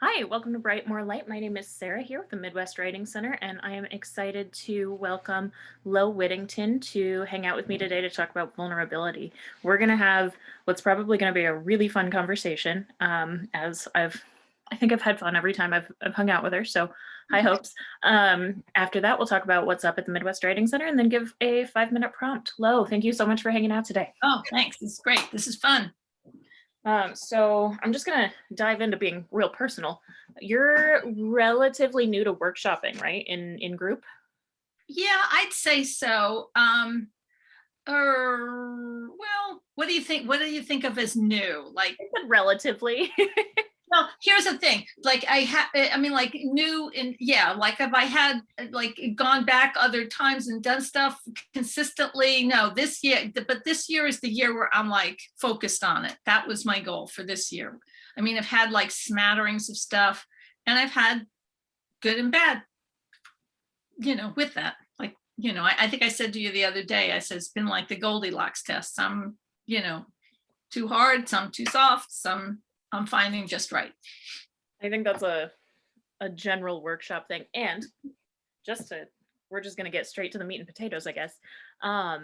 Hi, welcome to Bright More Light. My name is Sarah here with the Midwest Writing Center, and I am excited to welcome Lo Whittington to hang out with me today to talk about vulnerability. We're going to have what's probably going to be a really fun conversation, I think I've had fun every time I've hung out with her, so high hopes. After that, we'll talk about what's up at the Midwest Writing Center and then give a 5-minute prompt. Lo, thank you so much for hanging out today. Oh, thanks. This is great. This is fun. So I'm just gonna dive into being real personal. You're relatively new to workshopping, right? In group. Yeah, I'd say so. Well, what do you think? What do you think of as new? Like, I said relatively. well, here's the thing. Like, I mean, like new and yeah, like have I had like gone back other times and done stuff consistently? No, this year, but this year is the year where I'm like focused on it. That was my goal for this year. I mean, I've had like smatterings of stuff and I've had good and bad, with that. Like, I think I said to you the other day, I said, it's been like the Goldilocks test. Some, too hard, some too soft, some I'm finding just right. I think that's a general workshop thing. And we're just gonna get straight to the meat and potatoes, I guess. I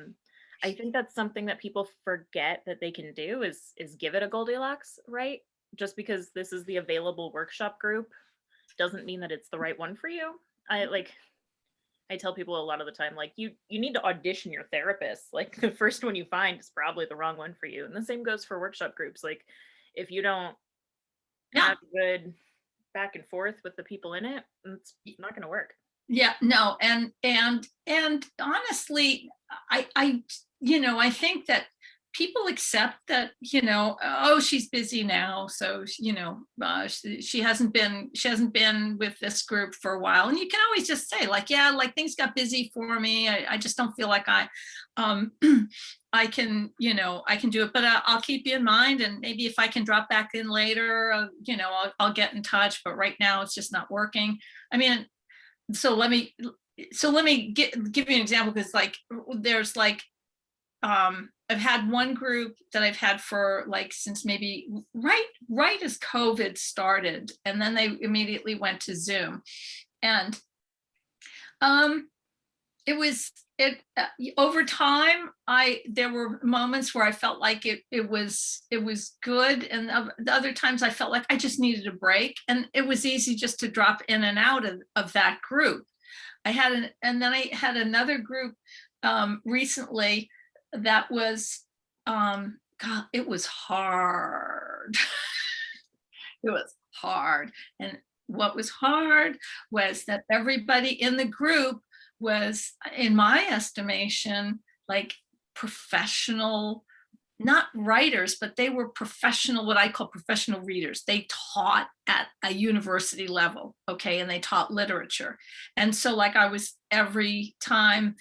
think that's something that people forget that they can do is give it a Goldilocks, right? Just because this is the available workshop group doesn't mean that it's the right one for you. I tell people a lot of the time, like you need to audition your therapist. Like the first one you find is probably the wrong one for you. And the same goes for workshop groups. Like if you don't Yeah. have good back and forth with the people in it, it's not going to work. Yeah, no, and honestly, I think that people accept that, oh, she's busy now, so she hasn't been with this group for a while, and you can always just say like, yeah, like things got busy for me. I just don't feel like um, I can do it, but I'll keep you in mind, and maybe if I can drop back in later, I'll get in touch. But right now, it's just not working. I mean, so let me give you an example, because like there's like I've had one group that I've had for like since maybe right as COVID started, and then they immediately went to Zoom. And um it was it over time, I there were moments where I felt like it was good, and the other times I felt like I just needed a break, and it was easy just to drop in and out of that group. And then I had another group recently that was, God, it was hard. It was hard. And what was hard was that everybody in the group was, in my estimation, like professional, not writers, but they were professional, what I call professional readers. They taught at a university level, okay, and they taught literature. And so, like, I was every time,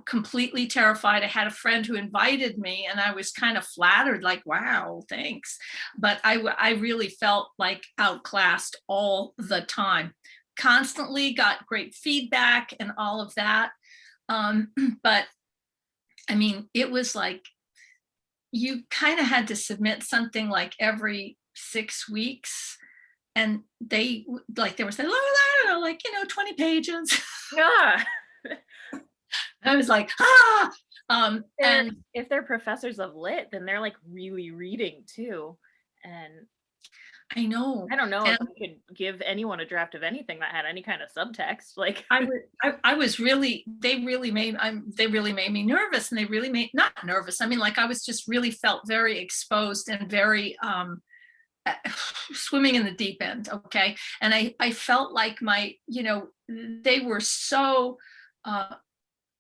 completely terrified. I had a friend who invited me, and I was kind of flattered, like, wow, thanks. But I really felt like outclassed all the time. Constantly got great feedback and all of that. But I mean, it was like you kind of had to submit something like every 6 weeks, and they were saying, "Oh, like 20 pages." Yeah. I was like, and If they're professors of lit, then they're like really reading too. And I know. I don't know if And I could give anyone a draft of anything that had any kind of subtext. Like I was really, they really made me nervous, and they really made, not nervous, I mean, like, I was just really felt very exposed and very swimming in the deep end. Okay. And I felt like they were so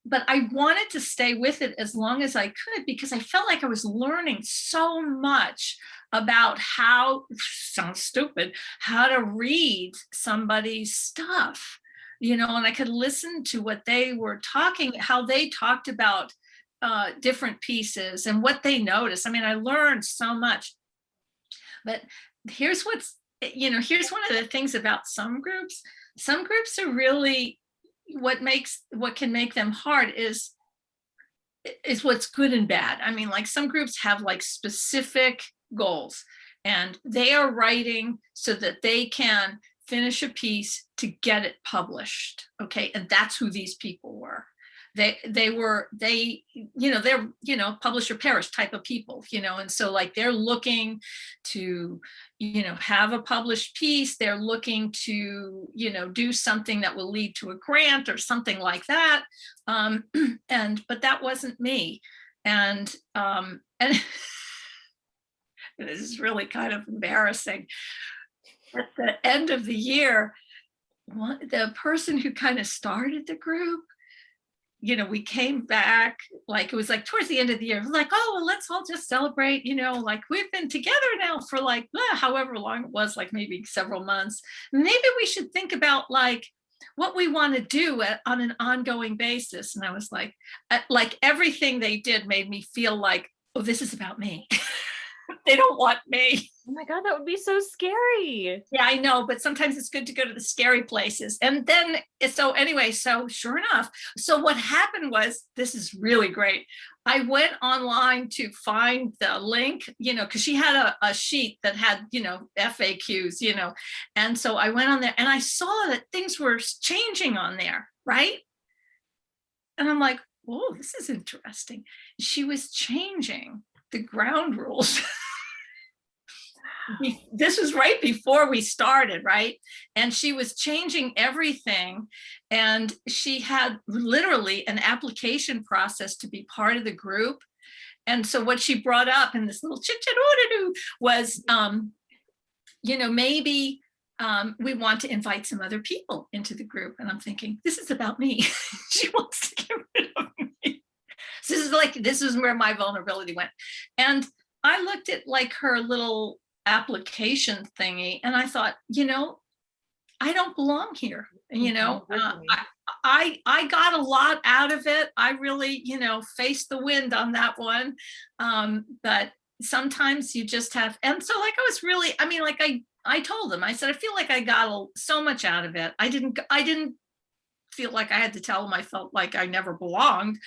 but I wanted to stay with it as long as I could, because I felt like I was learning so much about how, sounds stupid, how to read somebody's stuff, and I could listen to what they were talking, how they talked about different pieces and what they noticed. I mean, I learned so much. But here's here's one of the things about some groups. Some groups are really, what can make them hard is what's good and bad. I mean, like, some groups have like specific goals, and they are writing so that they can finish a piece to get it published. Okay. And that's who these people were. They they're, publish or perish type of people, and so like they're looking to, have a published piece. They're looking to, do something that will lead to a grant or something like that. But that wasn't me. And this is really kind of embarrassing. At the end of the year, the person who kind of started the group, we came back, like it was like towards the end of the year, like, oh, well, let's all just celebrate, like we've been together now for like however long it was, like maybe several months. Maybe we should think about like what we want to do on an ongoing basis. And I was like everything they did made me feel like, oh, this is about me. They don't want me. Oh my God, that would be so scary. Yeah, I know, but sometimes it's good to go to the scary places. And then, so anyway, so sure enough, so what happened was, this is really great. I went online to find the link, because she had a sheet that had, FAQs, and so I went on there and I saw that things were changing on there, right? And I'm like, oh, this is interesting. She was changing the ground rules. This was right before we started, right? And she was changing everything. And she had literally an application process to be part of the group. And so what she brought up in this little chit-chat was, maybe we want to invite some other people into the group. And I'm thinking, this is about me. She wants to get rid of me. So this is where my vulnerability went. And I looked at like her little application thingy and I thought, I don't belong here. I got a lot out of it. I really, faced the wind on that one. But sometimes you just have, and so like I was really, I told them, I said, I feel like I got so much out of it. I didn't feel like I had to tell them I felt like I never belonged,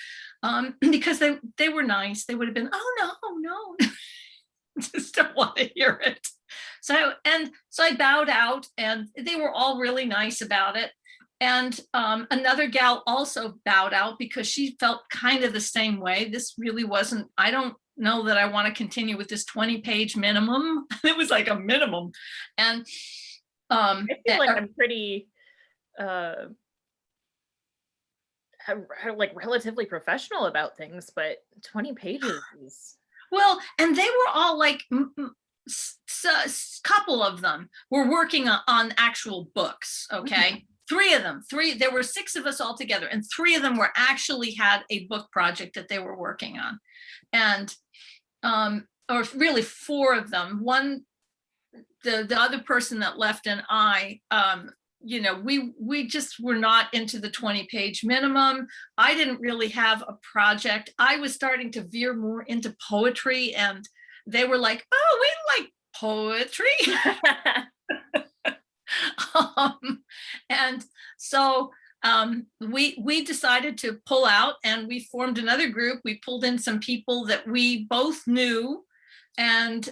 because they were nice. They would have been, oh no. Just don't want to hear it. So I bowed out and they were all really nice about it. And another gal also bowed out because she felt kind of the same way. This really wasn't, I don't know that I want to continue with this 20-page minimum. It was like a minimum. And I feel like I'm pretty like relatively professional about things, but 20 pages is... Well, and they were all like, couple of them were working on actual books. Okay. Mm-hmm. There were 6 of us all together and 3 of them were actually had a book project that they were working on. And, or really 4 of them, the other person that left and I, we just were not into the 20-page minimum. I didn't really have a project. I was starting to veer more into poetry and they were like, oh, we like poetry. And so we decided to pull out and we formed another group. We pulled in some people that we both knew and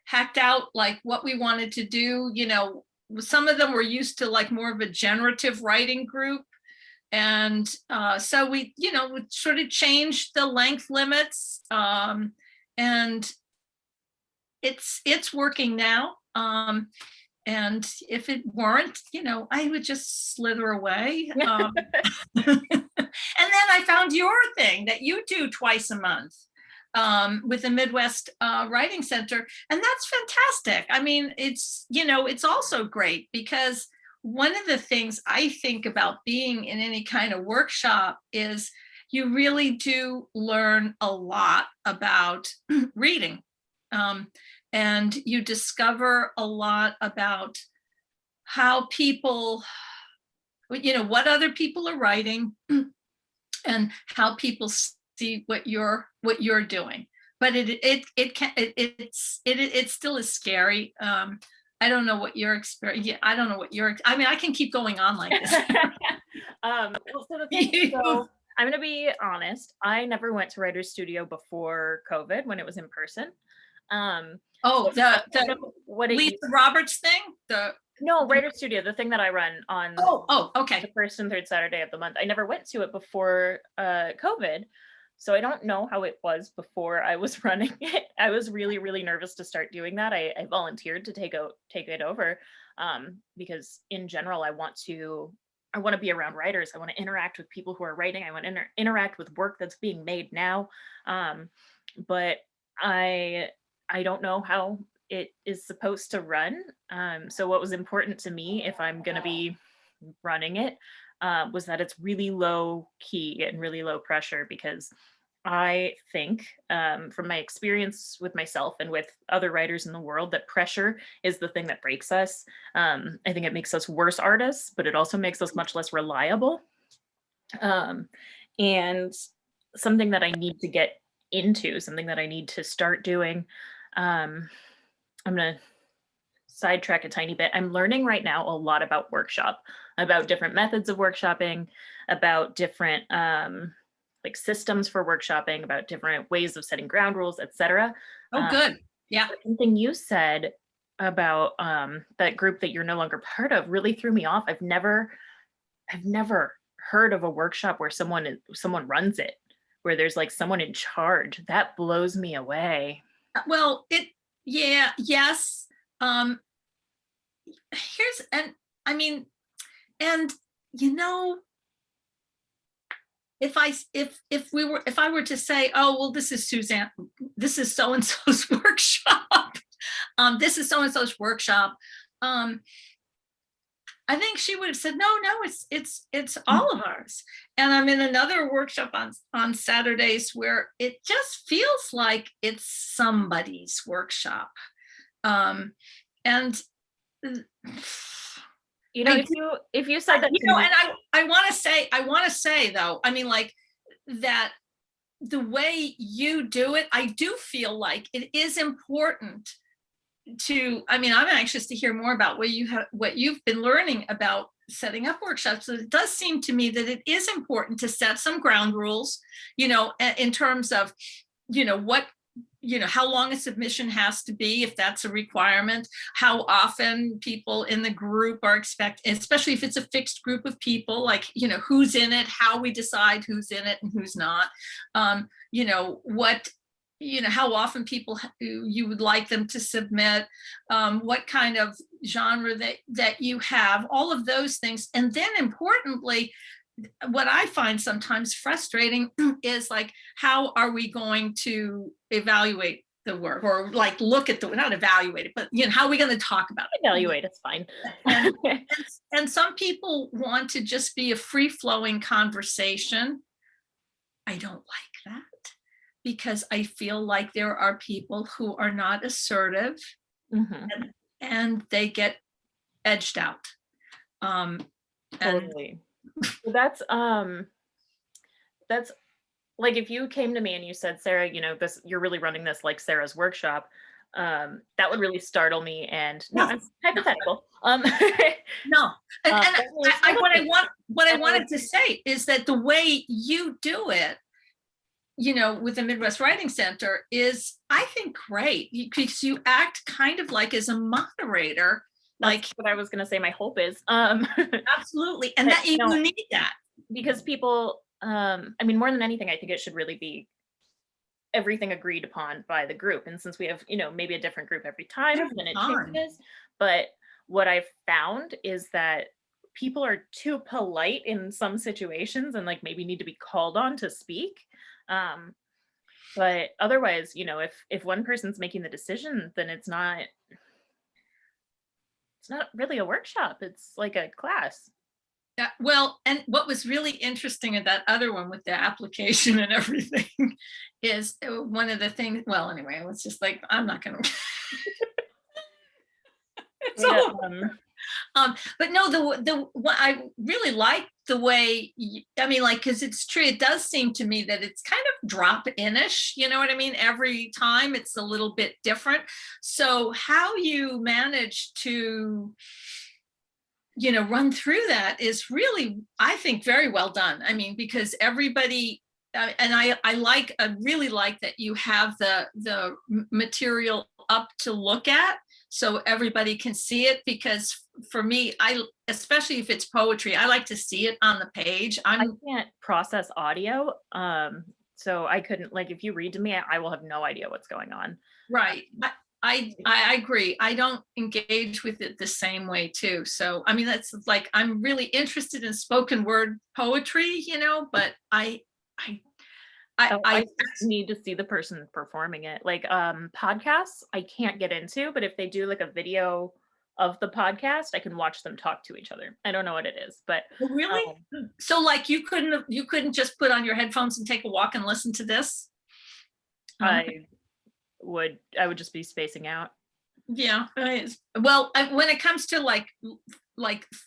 hacked out like what we wanted to do. Some of them were used to like more of a generative writing group. And so we, we sort of changed the length limits. And it's working now. And if it weren't, I would just slither away. And then I found your thing that you do twice a month. With the Midwest Writing Center. And that's fantastic. I mean, it's also great because one of the things I think about being in any kind of workshop is you really do learn a lot about reading. And you discover a lot about how people, what other people are writing and how people see what you're doing, but it still is scary. I don't know what your experience. Yeah, I don't know what your. I mean, I can keep going on like this. Well, so the thing, so I'm gonna be honest. I never went to Writer's Studio before COVID when it was in person. Oh, the what it Lisa Roberts thing? No, Writer Studio, the thing that I run on Okay. the first and third Saturday of the month. I never went to it before COVID. So I don't know how it was before I was running it. I was really, really nervous to start doing that. I volunteered to take it over because in general, I want to be around writers. I want to interact with people who are writing. I want to interact with work that's being made now. But I don't know how it is supposed to run. So what was important to me, if I'm going to be running it, was that it's really low key and really low pressure, because I think, from my experience with myself and with other writers in the world, that pressure is the thing that breaks us. I think it makes us worse artists, but it also makes us much less reliable. And something that I need to get into, something that I need to start doing. I'm going to sidetrack a tiny bit. I'm learning right now a lot about workshop, about different methods of workshopping, about different like systems for workshopping, about different ways of setting ground rules, etc. Oh, good. Yeah. Something you said about that group that you're no longer part of really threw me off. I've never heard of a workshop where someone runs it, where there's like someone in charge. That blows me away. Well, yes. Here's, and I mean, and you know, if I were to say, oh, well, this is Suzanne, this is so-and-so's workshop, this is so-and-so's workshop, I think she would have said, no, it's all of ours. And I'm in another workshop on Saturdays where it just feels like it's somebody's workshop. And you know, if you said that, and I want to say though, I mean, like that the way you do it, I do feel like it is important to, I mean, I'm anxious to hear more about what you've been learning about setting up workshops. So it does seem to me that it is important to set some ground rules, in terms of, what, how long a submission has to be, if that's a requirement, how often people in the group are expected, especially if it's a fixed group of people, like, who's in it, how we decide who's in it and who's not, what, how often people you would like them to submit, what kind of genre that you have, all of those things. And then importantly, what I find sometimes frustrating is like, how are we going to evaluate the work, or like look at not evaluate it, but how are we going to talk about it? Evaluate, it's fine. and some people want to just be a free-flowing conversation. I don't like that, because I feel like there are people who are not assertive, and they get edged out. Totally. That's like, if you came to me and you said, Sarah, you're really running this like Sarah's workshop, that would really startle me. And no, it's hypothetical. No, what I wanted to say is that the way you do it, with the Midwest Writing Center is, I think, great, because you act kind of like as a moderator. That's what I was going to say. My hope is, absolutely. And that you need that, because people, I mean, more than anything, I think it should really be everything agreed upon by the group. And since we have, maybe a different group every time, then it changes. But what I've found is that people are too polite in some situations and like maybe need to be called on to speak. But otherwise, if one person's making the decision, then it's not really a workshop. It's like a class. Yeah, well, and what was really interesting in that other one with the application and everything is one of the things, well, anyway, it was just like, I'm not going to. But no, what I really like the way, I mean, like, because it's true, it does seem to me that it's kind of drop-in-ish, you know what I mean? Every time it's a little bit different. So how you manage to, run through that is really, I think, very well done. I mean, because everybody, and I really like that you have the material up to look at so everybody can see it, because for me, especially if it's poetry, I like to see it on the page. I can't process audio. So I couldn't, like, if you read to me, I will have no idea what's going on. Right. I agree. I don't engage with it the same way too. So, I mean, that's like, I'm really interested in spoken word poetry, but Oh, I I, just need to see the person performing it. Like, podcasts, I can't get into, but if they do like a video of the podcast, I can watch them talk to each other. I don't know what it is, but really? um, So like you couldn't just put on your headphones and take a walk and listen to this? Oh. I I would just be spacing out. Yeah. Well, when it comes to like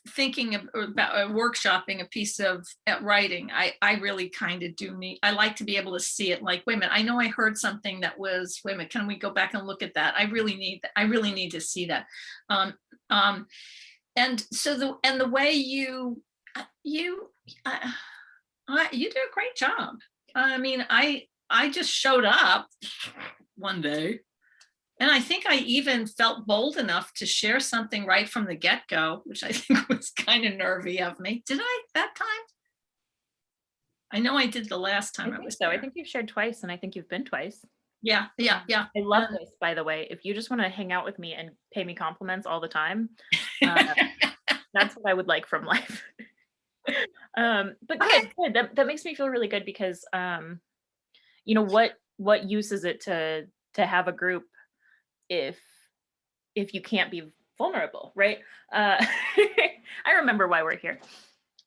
thinking about workshopping a piece of writing, I really kind of do need. I like to be able to see it. Like, wait a minute, I know I heard something that was. Wait a minute, can we go back and look at that? I really need. I really need to see that. Um, um, and so the way you you do a great job. I mean, I just showed up one day. And I think I even felt bold enough to share something right from the get-go, which I think was kind of nervy of me. Did I that time? I know I did the last I time I think was so. I there. think you've shared twice, and I think you've been twice. Yeah, yeah, yeah. I love this, by the way. If you just want to hang out with me and pay me compliments all the time, uh, that's what I would like from life. But good, Okay. good. That makes me feel really good because what use is it to have a group if you can't be vulnerable, right? Uh, I remember why we're here.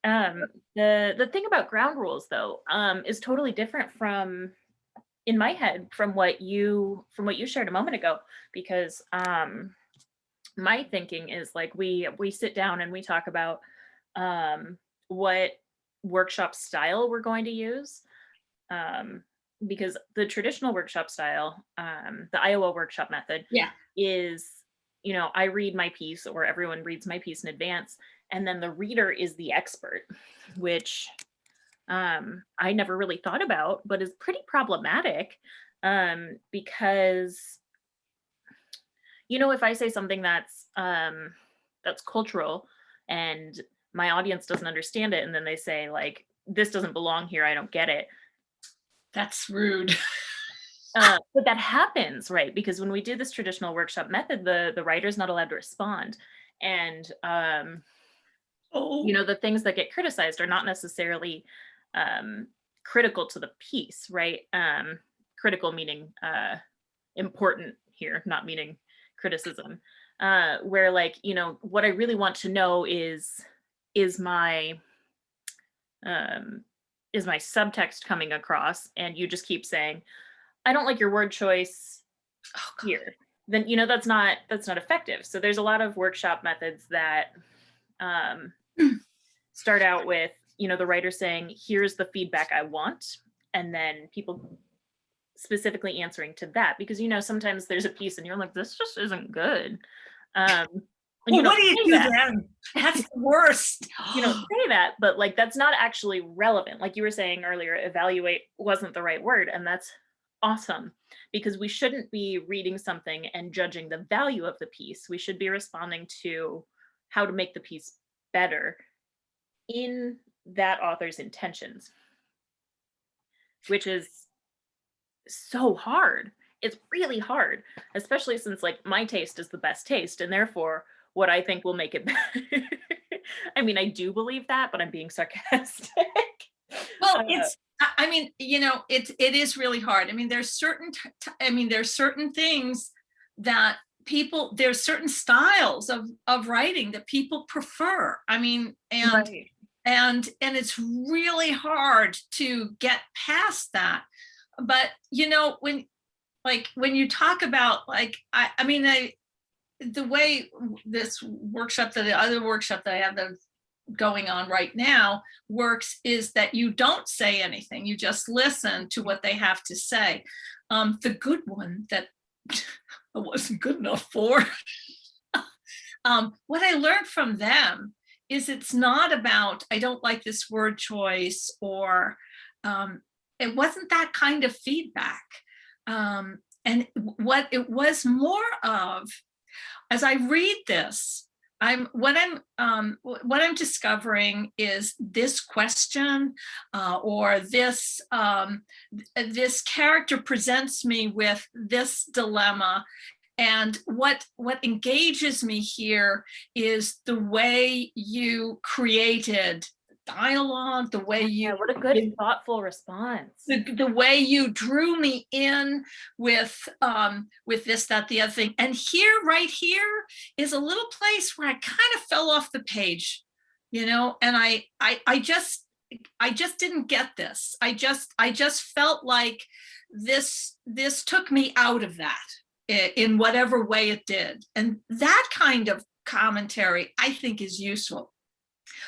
The thing about ground rules though is totally different from in my head from what you shared a moment ago because my thinking is like we sit down and we talk about what workshop style we're going to use um, because the traditional workshop style, the Iowa workshop method, Yeah. is I read my piece or everyone reads my piece in advance, and then the reader is the expert, which I never really thought about, but is pretty problematic because if I say something that's cultural and my audience doesn't understand it, and then they say like this doesn't belong here, I don't get it. That's rude. But that happens, right? Because when we do this traditional workshop method, the writer's not allowed to respond. And Oh, the things that get criticized are not necessarily critical to the piece, right? Critical meaning important here, not meaning criticism. Where like, what I really want to know is my um is my subtext coming across, and you just keep saying I don't like your word choice oh God. here, then that's not effective. So there's a lot of workshop methods that um, start out with the writer saying, "Here's the feedback I want," and then people specifically answering to that because sometimes there's a piece and you're like, "This just isn't good," and you Well, don't what do you say do that. then? That's the worst. You don't say that, but like that's not actually relevant. Like you were saying earlier, evaluate wasn't the right word, and that's awesome because we shouldn't be reading something and judging the value of the piece. We should be responding to how to make the piece better in that author's intentions, which is so hard. It's really hard, especially since like my taste is the best taste and therefore what I think will make it better. I mean, I do believe that, but I'm being sarcastic. Well, Uh, I mean, it is really hard. I mean, there's certain things that there's certain styles of writing that people prefer. I mean, right. and it's really hard to get past that. But when you talk about like, I mean, the way this workshop, the other workshop that I have that going on right now works is that you don't say anything, you just listen to what they have to say. The good one that I wasn't good enough for, what I learned from them is it's not about I don't like this word choice, or it wasn't that kind of feedback. And what it was more of, as I read this, what I'm discovering is this question, or this character presents me with this dilemma, and what engages me here is the way you created dialogue, the way Yeah, you what a good, thoughtful response. the way you drew me in with this, that, the other thing. And here, right here, is a little place where I kind of fell off the page, and I just didn't get this. I just felt like this took me out of that in whatever way it did. And that kind of commentary, I think, is useful.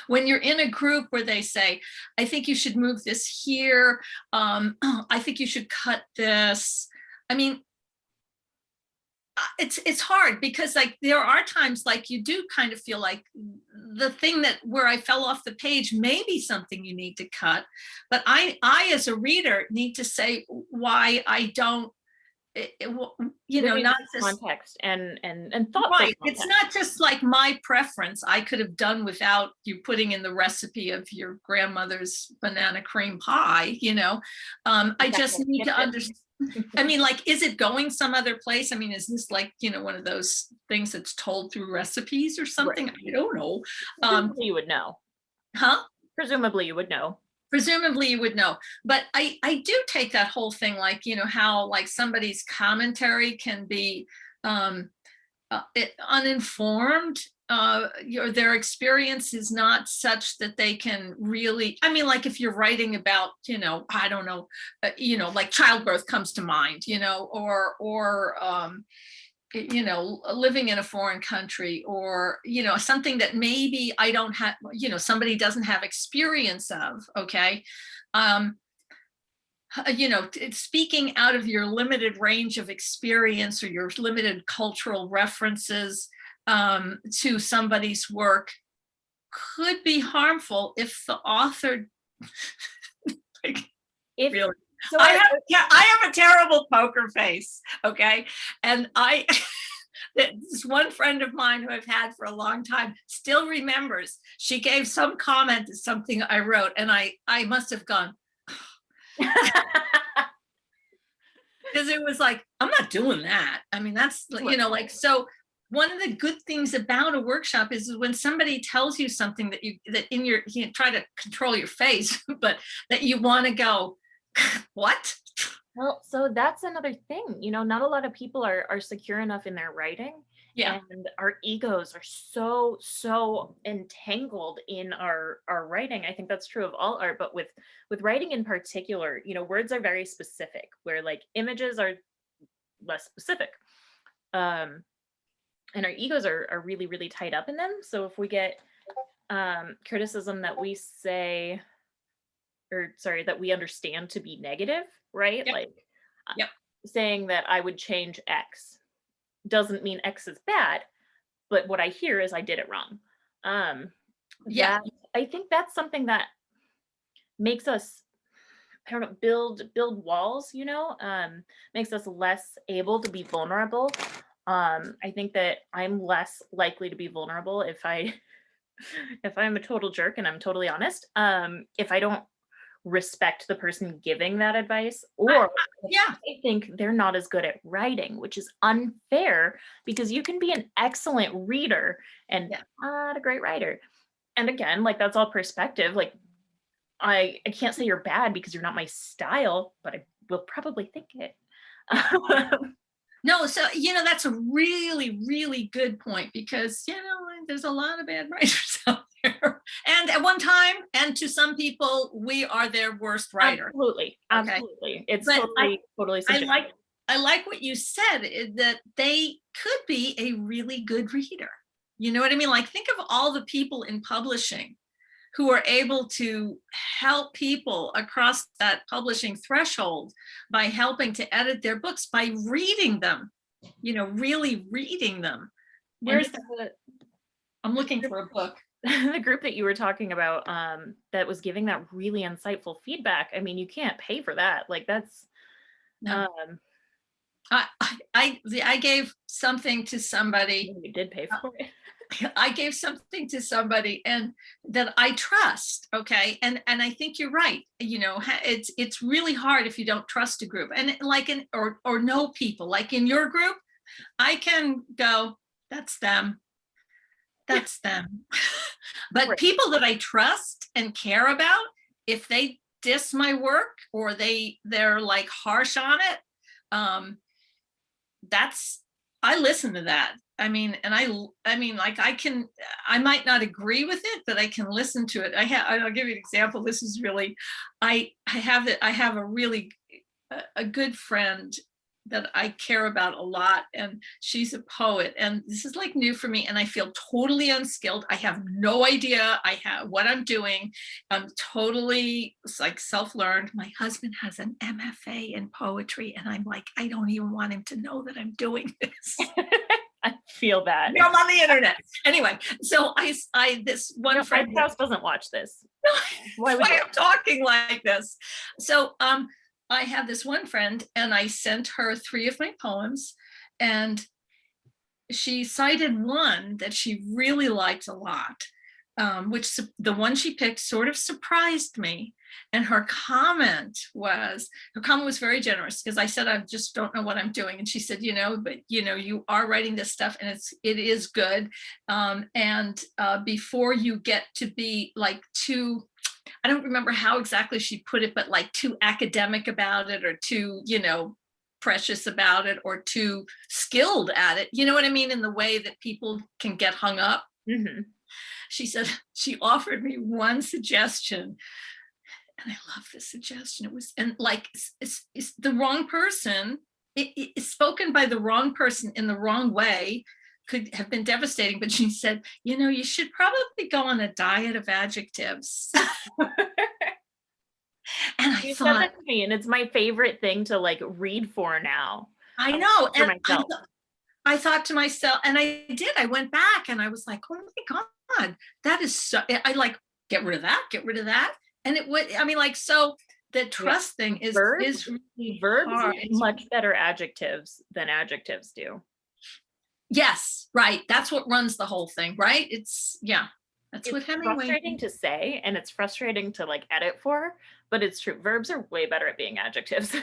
When you're in a group where they say, I think you should move this here, I think you should cut this. I mean, it's hard, because like there are times like you do kind of feel like the thing that where I fell off the page may be something you need to cut, but I as a reader need to say why I don't, not just context and thoughtful right. context. It's not just like my preference. I could have done without you putting in the recipe of your grandmother's banana cream pie, I just need to understand. I mean, like, is it going some other place? I mean, is this like, one of those things that's told through recipes or something? Right. I don't know. Presumably you would know. Huh? Presumably you would know. Presumably you would know. But I do take that whole thing, like, how like somebody's commentary can be uninformed, their experience is not such that they can really, I mean, like if you're writing about, I don't know, like childbirth comes to mind, or living in a foreign country, or something that maybe I don't have, somebody doesn't have experience of. Okay. Speaking out of your limited range of experience or your limited cultural references to somebody's work could be harmful if the author really. So I have a terrible poker face. Okay. And this one friend of mine who I've had for a long time still remembers, she gave some comment to something I wrote, and I must have gone, because it was like, I'm not doing that. I mean, that's, like, so one of the good things about a workshop is when somebody tells you something that in your, try to control your face, but that you want to go, what? Well, so that's another thing, not a lot of people are secure enough in their writing. Yeah. And our egos are so entangled in our writing. I think that's true of all art, but with writing in particular, words are very specific, where like images are less specific. And our egos are really, really tied up in them. So if we get criticism that we say, or sorry, that we understand to be negative, right? Yep. Like saying that I would change X doesn't mean X is bad, but what I hear is I did it wrong. I think that's something that makes us, I don't know, build walls, makes us less able to be vulnerable. I think that I'm less likely to be vulnerable if I'm a total jerk and I'm totally honest. If I don't respect the person giving that advice, or I think they're not as good at writing, which is unfair, because you can be an excellent reader and not a great writer. And again, like that's all perspective. Like I can't say you're bad because you're not my style, but I will probably think it. No, so that's a really, really good point, because there's a lot of bad writers out there, and at one time, and to some people, we are their worst writer. Absolutely, absolutely. It's totally subjective. I like what you said, that they could be a really good reader. You know what I mean? Like, think of all the people in publishing who are able to help people across that publishing threshold by helping to edit their books, by reading them, really reading them. I'm looking for a book. The group that you were talking about, that was giving that really insightful feedback. I mean, you can't pay for that. Like that's, no. I gave something to somebody. You did pay for it. I gave something to somebody and that I trust. Okay. And I think you're right. You know, it's really hard if you don't trust a group and like or know people like in your group, I can go, that's them. That's them. But Right. people that I trust and care about, if they diss my work or they're like harsh on it, um, that's I listen to that. I mean, and I mean, like I might not agree with it, but I can listen to it. I'll give you an example. This is really, I have a really a good friend that I care about a lot, and she's a poet, and this is like new for me, and I feel totally unskilled. I have no idea I have what I'm doing. I'm totally it's like self-learned. My husband has an MFA in poetry, and I'm like, I don't even want him to know that I'm doing this. I feel that. I'm on the internet. Anyway, so I this one friend. My spouse doesn't watch this. Why would I'm talking like this? So I have this one friend and I sent her 3 of my poems and she cited one that she really liked a lot, which the one she picked sort of surprised me. And her comment was very generous because I said, I just don't know what I'm doing. And she said, but you are writing this stuff and it is good. And before you get to be like too, I don't remember how exactly she put it, but like too academic about it or too, precious about it or too skilled at it. You know what I mean? In the way that people can get hung up. Mm-hmm. She said, she offered me one suggestion. And I love this suggestion. It was, and like, it's the wrong person. It's spoken by the wrong person in the wrong way could have been devastating. But she said, you should probably go on a diet of adjectives. And I You said thought, that to me, and it's my favorite thing to like read for now. I know. For And myself. I thought to myself, and I did, I went back and I was like, oh my God, that is so, I like, get rid of that. And it would, I mean, like, so the trust thing is Verbs really verbs hard. make much better adjectives than adjectives do. Yes, right. That's what runs the whole thing, right? It's what Hemingway. Frustrating to say, and it's frustrating to like edit for, but it's true. Verbs are way better at being adjectives.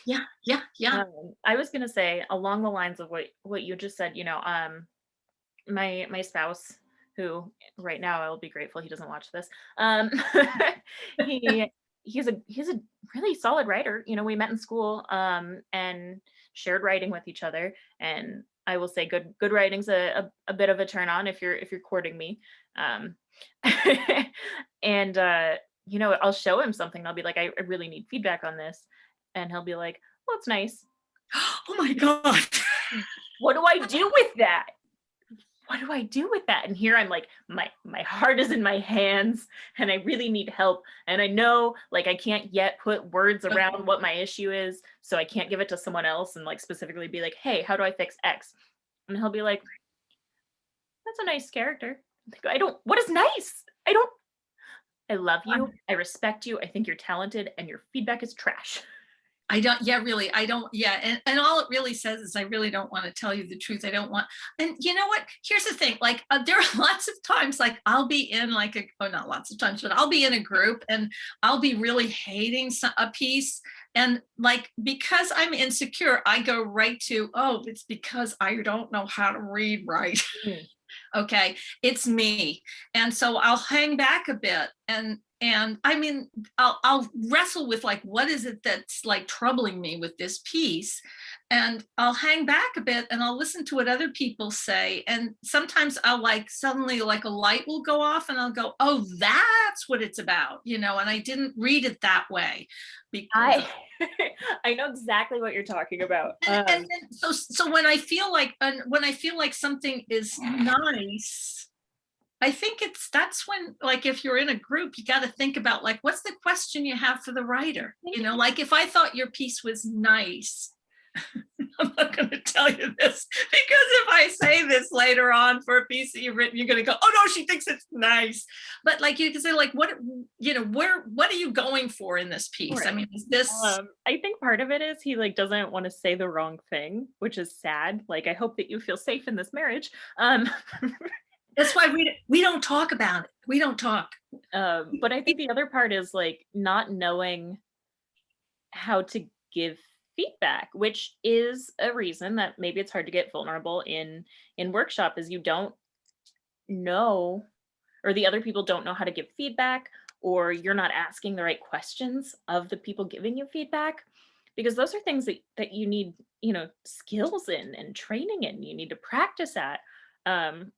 Yeah. I was gonna say along the lines of what you just said. My spouse, who right now I will be grateful he doesn't watch this. He's a really solid writer. We met in school and shared writing with each other, and I will say good writing's a bit of a turn on if you're courting me. And I'll show him something. I'll be like, I really need feedback on this, and he'll be like, well, it's nice. Oh my God. What do I do with that? What do I do with that? And here I'm like, my heart is in my hands and I really need help. And I know like I can't yet put words around what my issue is. So I can't give it to someone else and like specifically be like, hey, how do I fix X? And he'll be like, that's a nice character. What is nice? I love you. I respect you. I think you're talented and your feedback is trash. I don't, yeah, really, I don't, yeah. And all it really says is I really don't want to tell you the truth. I don't want, and you know what, here's the thing, like there are lots of times, like I'll be in like not lots of times, but I'll be in a group and I'll be really hating a piece. And like, because I'm insecure, I go right to, oh, it's because I don't know how to read right. Okay, it's me. And so I'll hang back a bit and I mean, I'll wrestle with like, what is it that's like troubling me with this piece? And I'll hang back a bit and I'll listen to what other people say. And sometimes I'll like suddenly like a light will go off and I'll go, oh, that's what it's about, and I didn't read it that way. Because I know exactly what you're talking about. And so when I feel like something is nice, I think that's when, like, if you're in a group, you got to think about like, what's the question you have for the writer? Like if I thought your piece was nice, I'm not going to tell you this, because if I say this later on for a piece that you've written, you're going to go, oh no, she thinks it's nice. But like, you can say like, what are you going for in this piece? I Right. mean, is this, I think part of it is he like doesn't want to say the wrong thing, which is sad. Like, I hope that you feel safe in this marriage. that's why we don't talk about it. We don't talk. But I think the other part is like not knowing how to give feedback, which is a reason that maybe it's hard to get vulnerable in workshop, is you don't know, or the other people don't know how to give feedback, or you're not asking the right questions of the people giving you feedback, because those are things that you need, skills in and training in, you need to practice at. And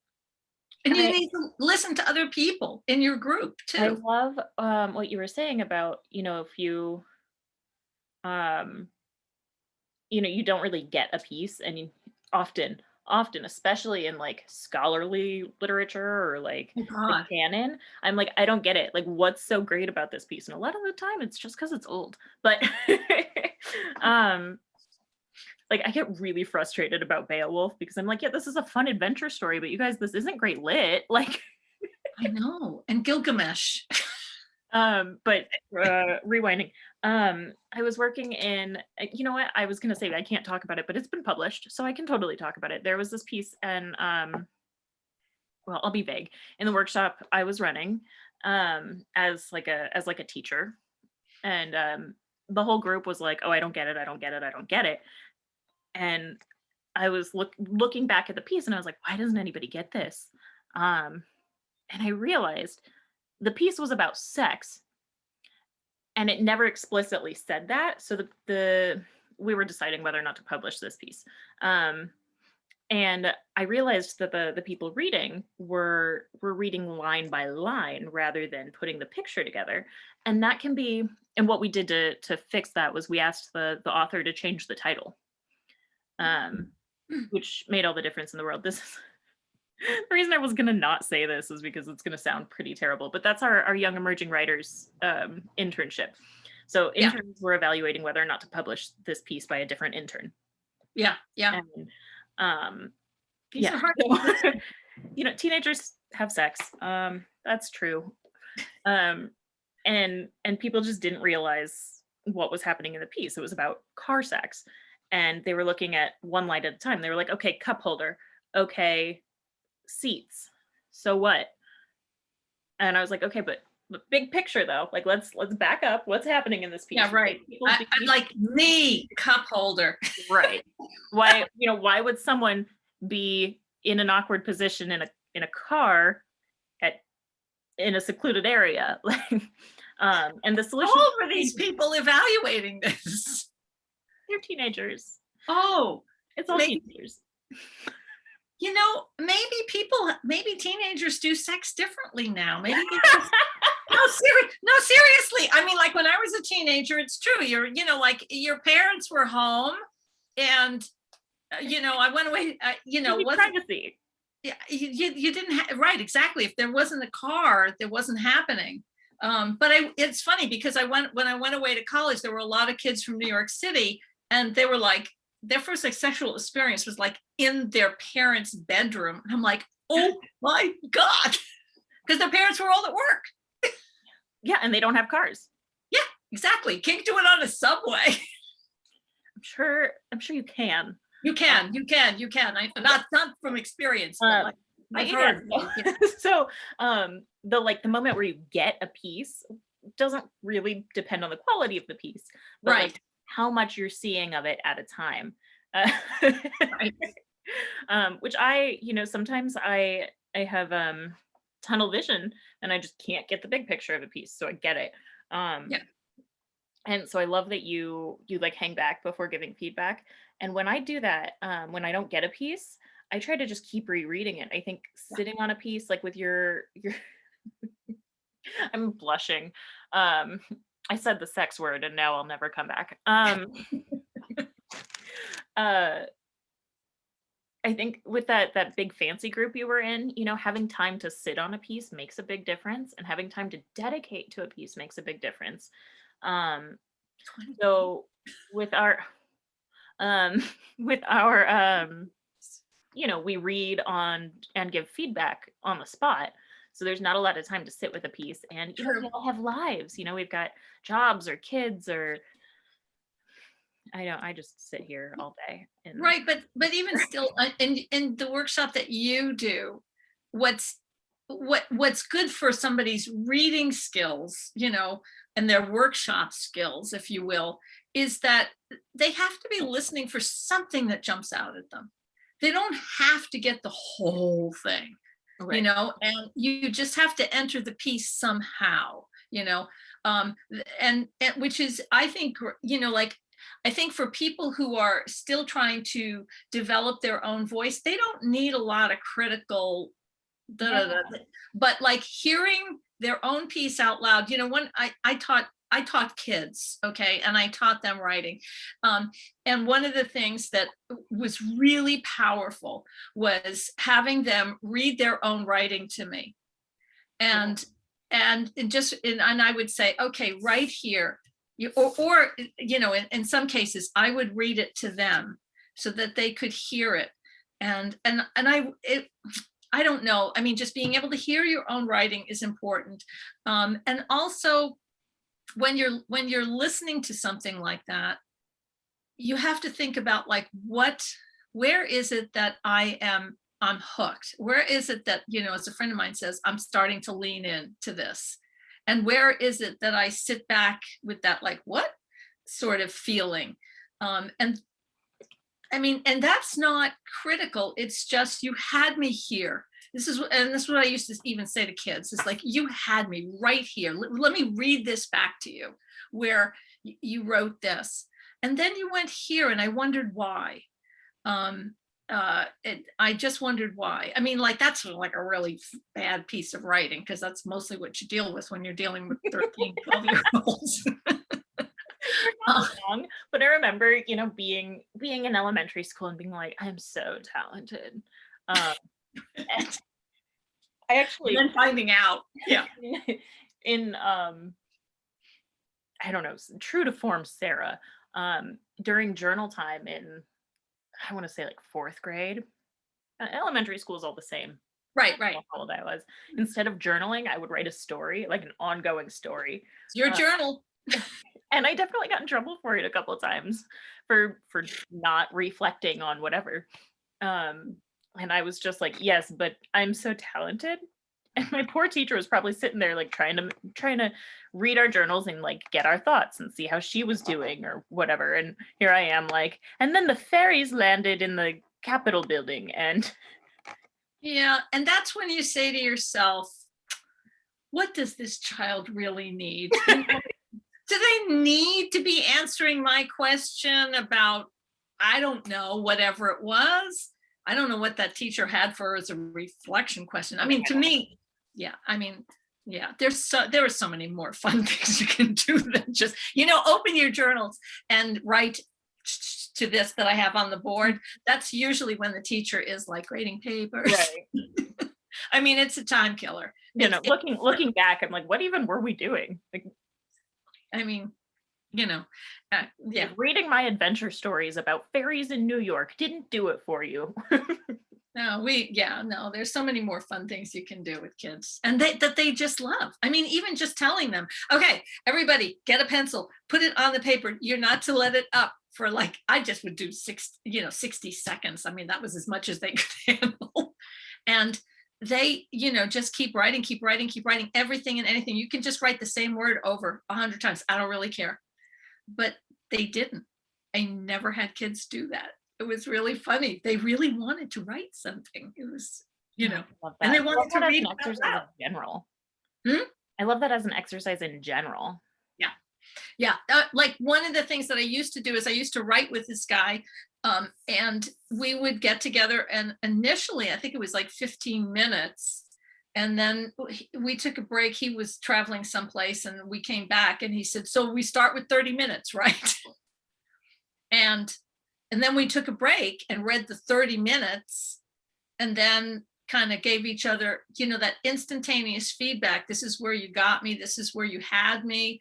And you need to listen to other people in your group I too. love what you were saying about, if you um you don't really get a piece, and often especially in like scholarly literature or like Oh the God. canon, I'm like, I don't get it, like what's so great about this piece, and a lot of the time it's just because it's old, but um like I get really frustrated about Beowulf because I'm like, yeah, this is a fun adventure story, but you guys, this isn't great lit, like. I know. And Gilgamesh. But rewinding, I was working in, you know what, I was gonna say I can't talk about it, but it's been published, so I can totally talk about it. There was this piece, and well, I'll be vague. In the workshop I was running, as like a teacher, and the whole group was like, "Oh, I don't get it, I don't get it, I don't get it." And I was looking back at the piece, and I was like, "Why doesn't anybody get this?" And I realized the piece was about sex, and it never explicitly said that. So the we were deciding whether or not to publish this piece. Um, and I realized that the people reading were reading line by line rather than putting the picture together. And that can be, and what we did to fix that was we asked the author to change the title, um, which made all the difference in the world. This is the reason I was gonna not say this is because it's gonna sound pretty terrible, but that's our young emerging writers internship. So Yeah. interns were evaluating whether or not to publish this piece by a different intern. Yeah. Yeah. And um, These yeah, are hard. so, teenagers have sex. That's true. Um, and people just didn't realize what was happening in the piece. It was about car sex, and they were looking at one line at a time. They were like, okay, cup holder, okay, seats. So what? And I was like, okay, but big picture though, like let's back up. What's happening in this piece? Yeah, right. People I'm be like the cup holder. right. Why would someone be in an awkward position in a car at in a secluded area? Like and the How solution, old were these people evaluating this? they're teenagers. Oh, It's all maybe, teenagers. maybe teenagers do sex differently now. Maybe they just, no, seriously. I mean, like when I was a teenager, it's true. Like your parents were home, and I went away. You need wasn't privacy. yeah, you didn't right, exactly. If there wasn't a car, there wasn't happening. But it's funny because when I went away to college, there were a lot of kids from New York City, and they were like, their first like sexual experience was like in their parents' bedroom. And I'm like, oh my God, because their parents were all at work. Yeah, and they don't have cars. Yeah, exactly. Can't do it on a subway. I'm sure you can. You can. I not from experience, but like I've heard. Yeah. So the moment where you get a piece doesn't really depend on the quality of the piece, but Right. like how much you're seeing of it at a time. Right. Which sometimes I have tunnel vision, and I just can't get the big picture of a piece, so I get it. Yeah. And so I love that you like hang back before giving feedback. And when I do that, when I don't get a piece, I try to just keep rereading it. I think sitting on a piece like with your I'm blushing. Um I said the sex word and now I'll never come back. Uh I think with that big fancy group you were in, having time to sit on a piece makes a big difference, and having time to dedicate to a piece makes a big difference. Um, so with um, with our, we read on and give feedback on the spot. So there's not a lot of time to sit with a piece. And, we True. all have lives, we've got jobs or kids or I just sit here all day and Right, but even still, in the workshop that you do, what's what's good for somebody's reading skills, and their workshop skills, if you will, is that they have to be listening for something that jumps out at them. They don't have to get the whole thing, right. and you just have to enter the piece somehow, and which is, I think, like, I think for people who are still trying to develop their own voice, they don't need a lot of critical, da, da, Yeah. da, but like hearing their own piece out loud. When I taught kids, okay, and I taught them writing. And one of the things that was really powerful was having them read their own writing to me. And and I would say, okay, right here, or in some cases I would read it to them so that they could hear it. And I don't know, I mean, just being able to hear your own writing is important. And also, when you're listening to something like that, you have to think about, like, where is it that I'm hooked? Where is it that, as a friend of mine says, I'm starting to lean into this? And where is it that I sit back with that, like, what sort of feeling? And I mean, and that's not critical. It's just, you had me here. This is what I used to even say to kids. It's like, you had me right here. Let me read this back to you, where you wrote this. And then you went here, and I wondered why. I just wondered why. I mean, like, that's like a really bad piece of writing, because that's mostly what you deal with when you're dealing with 13, 12-year-olds. You're not wrong, but I remember, being in elementary school and being like, I'm so talented. Um, and I And actually then finding out. Yeah. in I don't know, true to form Sarah, during journal time in, I want to say, like, fourth grade. Elementary school is all the same. I Right, don't right. know how old I was. Instead of journaling, I would write a story, like an ongoing story. It's your Uh, journal. and I definitely got in trouble for it a couple of times for not reflecting on whatever. Um, and I was just like, yes, but I'm so talented. And my poor teacher was probably sitting there, like, trying to read our journals and, like, get our thoughts and see how she was doing or whatever. And here I am, like, and then the fairies landed in the Capitol building, and Yeah. And that's when you say to yourself, what does this child really need? Do they need to be answering my question about, I don't know, whatever it was? I don't know what that teacher had for as a reflection question. I mean, to me, yeah, I mean, yeah, there are so many more fun things you can do than just, open your journals and write to this that I have on the board. That's usually when the teacher is, like, grading papers. right, I mean, it's a time killer. looking back, I'm like, what even were we doing? Like, I mean, you know, yeah. reading my adventure stories about fairies in New York didn't do it for you. No, no, there's so many more fun things you can do with kids, and that they just love. I mean, even just telling them, okay, everybody get a pencil, put it on the paper. You're not to let it up for, like, I just would do 60 seconds. I mean, that was as much as they could handle. And they, just keep writing, keep writing, keep writing, everything and anything. You can just write the same word over 100 times. I don't really care. But they didn't. I never had kids do that. It was really funny. They really wanted to write something. It was, I love and that. they I love wanted to that as read an it out exercise loud. in general. Hmm? I love that as an exercise in general. Yeah. Yeah. Like, one of the things that I used to do is I used to write with this guy, and we would get together, and initially I think it was like 15 minutes. And then we took a break. He was traveling someplace, and we came back, and he said, so we start with 30 minutes, right? And then we took a break and read the 30 minutes, and then kind of gave each other, that instantaneous feedback. This is where you got me. This is where you had me.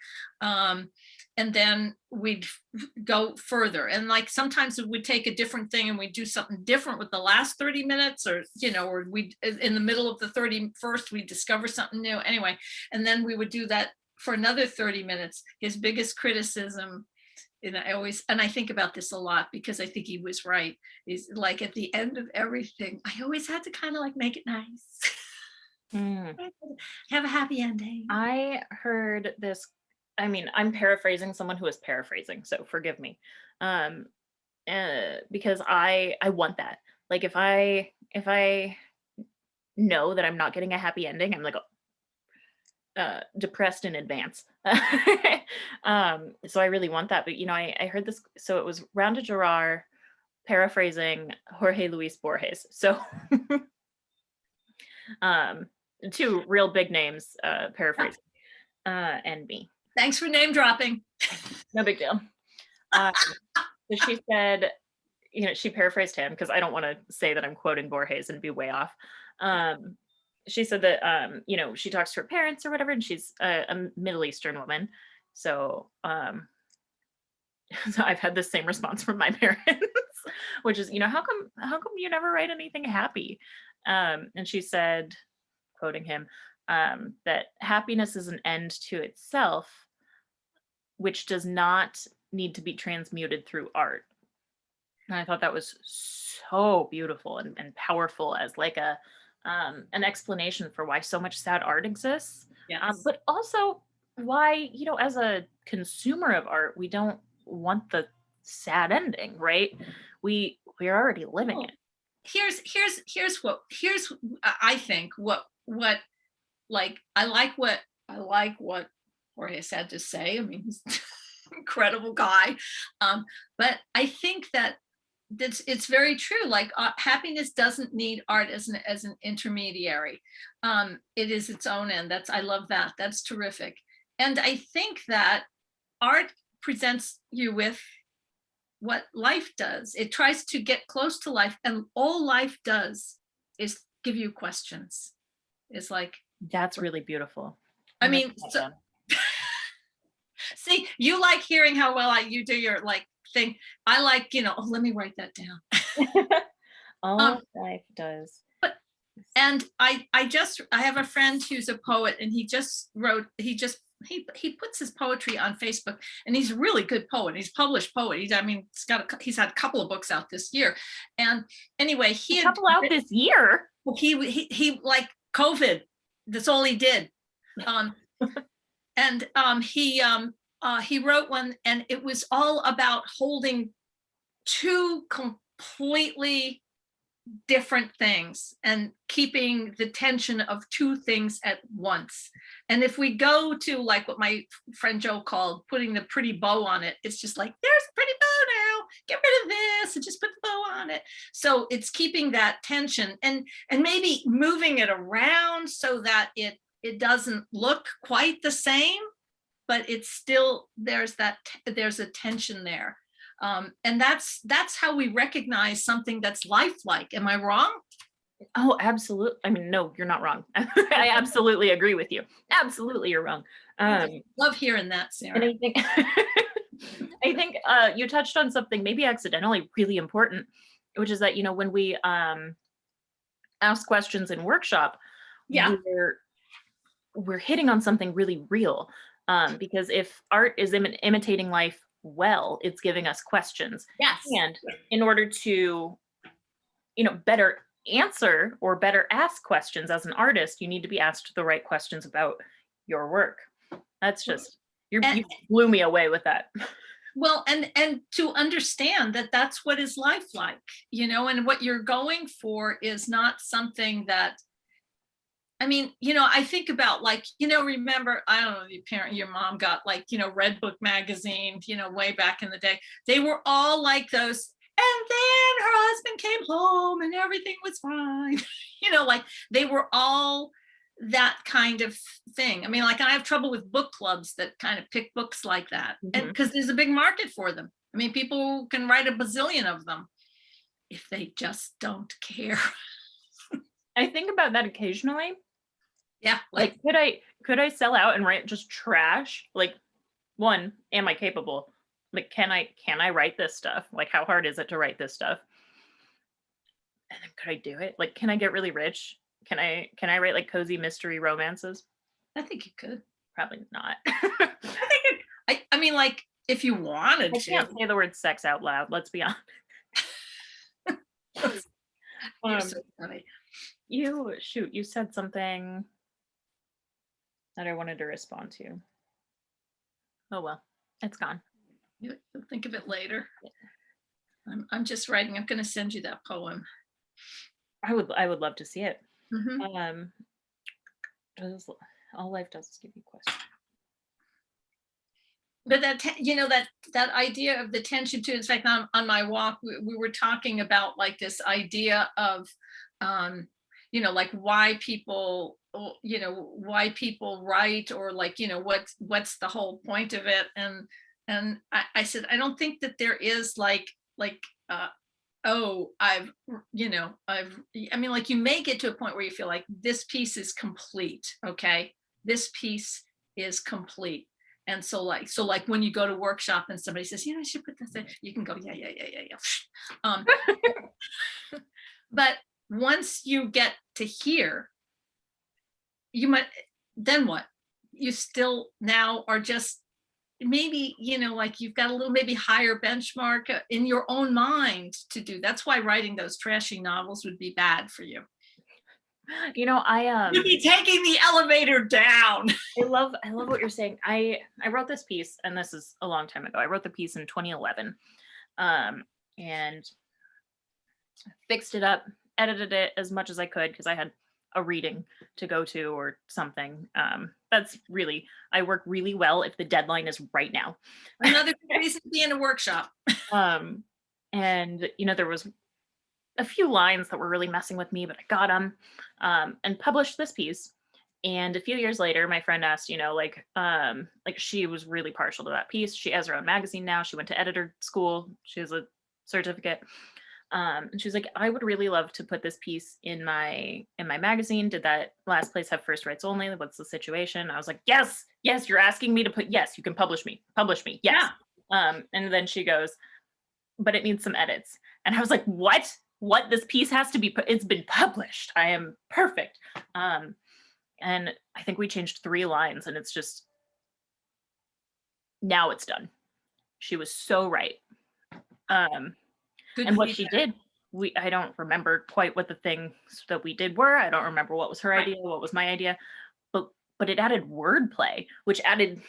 and then we'd go further. And like sometimes it would take a different thing and we'd do something different with the last 30 minutes, or, or we in the middle of the 31st, we discover something new anyway. And then we would do that for another 30 minutes. His biggest criticism, and I think about this a lot because I think he was right, is like at the end of everything, I always had to kind of like make it nice. Have a happy ending. I heard this. I mean, I'm paraphrasing someone who is paraphrasing, so forgive me. Because I want that. Like if I know that I'm not getting a happy ending, I'm like depressed in advance. So I really want that. But I heard this. So it was Round Gerard paraphrasing Jorge Luis Borges. So two real big names paraphrasing, and me. Thanks for name dropping. No big deal. So she said, she paraphrased him because I don't want to say that I'm quoting Borges and be way off. She said that, she talks to her parents or whatever, and she's a Middle Eastern woman. So, so I've had the same response from my parents, which is, how come you never write anything happy? And she said, quoting him, that happiness is an end to itself, which does not need to be transmuted through art. And I thought that was so beautiful and powerful as like an explanation for why so much sad art exists. Yes. But also why, as a consumer of art, we don't want the sad ending, right? We're already living it. Here's what I think what like I like what Jorge had to say. I mean, he's an incredible guy. But I think that it's very true. Like happiness doesn't need art as an intermediary. It is its own end. I love that. That's terrific. And I think that art presents you with what life does. It tries to get close to life, and all life does is give you questions. It's like, that's really beautiful. I mean, see, you like hearing how well you do your like thing. I like, let me write that down. All life does. And I have a friend who's a poet, and he puts his poetry on Facebook, and he's a really good poet. He's a published poet. He's had a couple of books out this year. And anyway, he had couple out this year. He like COVID. That's all he did. And he wrote one, and it was all about holding two completely different things and keeping the tension of two things at once. And if we go to like what my friend Joe called putting the pretty bow on it, it's just like, there's a pretty bow now, get rid of this and just put the bow on it. So it's keeping that tension and maybe moving it around so that it doesn't look quite the same, but it's still, there's a tension there. And that's how we recognize something that's lifelike. Am I wrong? Oh, absolutely. I mean, no, you're not wrong. I absolutely agree with you. Absolutely, you're wrong. Love hearing that, Sarah. And I think you touched on something maybe accidentally really important, which is that, when we ask questions in workshop, we're hitting on something really real. Because if art is imitating life well, it's giving us questions. Yes. And in order to, better answer or better ask questions as an artist, you need to be asked the right questions about your work. That's just, you blew me away with that. Well, and to understand that that's what is life like, and what you're going for is not something that, I mean, I think about like, remember, I don't know, your mom got like, Red Book magazine, way back in the day. They were all like those. And then her husband came home and everything was fine. Like they were all that kind of thing. I mean, like I have trouble with book clubs that kind of pick books like that. Mm-hmm. And because there's a big market for them. I mean, people can write a bazillion of them if they just don't care. I think about that occasionally. Yeah. Like could I sell out and write just trash? Like one, am I capable? Like, can I write this stuff? Like, how hard is it to write this stuff? And then could I do it? Like, can I get really rich? Can I write like cozy mystery romances? I think you could. Probably not. I think I mean, like, if you wanted I to. can't say the word sex out loud, let's be honest. You're Um, so funny. you said something that I wanted to respond to. Oh well, it's gone. You'll think of it later. I'm just writing. I'm going to send you that poem. I would love to see it. Mhm. Um, all life does is give you questions. But that idea of the tension too. In fact, on my walk, we were talking about like this idea of, like why people, why people write, or like, what's the whole point of it. And I said, I don't think that there is like, oh, I mean, like, you may get to a point where you feel like this piece is complete. Okay. This piece is complete. And so like when you go to workshop and somebody says, I should put this in, you can go, yeah. Um, but once you get to here, you might, then what? You still now are just maybe, like you've got a little maybe higher benchmark in your own mind to do. That's why writing those trashy novels would be bad for you. You'd be taking the elevator down. I love what you're saying. I wrote this piece, and this is a long time ago. I wrote the piece in 2011, and fixed it up, edited it as much as I could because I had a reading to go to or something. I work really well if the deadline is right now. Another reason to be in a workshop. And there was a few lines that were really messing with me, but I got them, and published this piece. And a few years later, my friend asked, like she was really partial to that piece. She has her own magazine now. She went to editor school. She has a certificate. And she was like, I would really love to put this piece in my magazine. Did that last place have first rights only? What's the situation? I was like, yes, you're asking me to put, yes, you can publish me. Yes. Yeah. And then she goes, but it needs some edits. And I was like, what? This piece has to be it's been published. I am perfect. And I think we changed 3 lines, and it's just, now it's done. She was so right. Good and what feedback. she did, I don't remember quite what the things that we did were. I don't remember what was her Right. idea, what was my idea, but it added wordplay, which added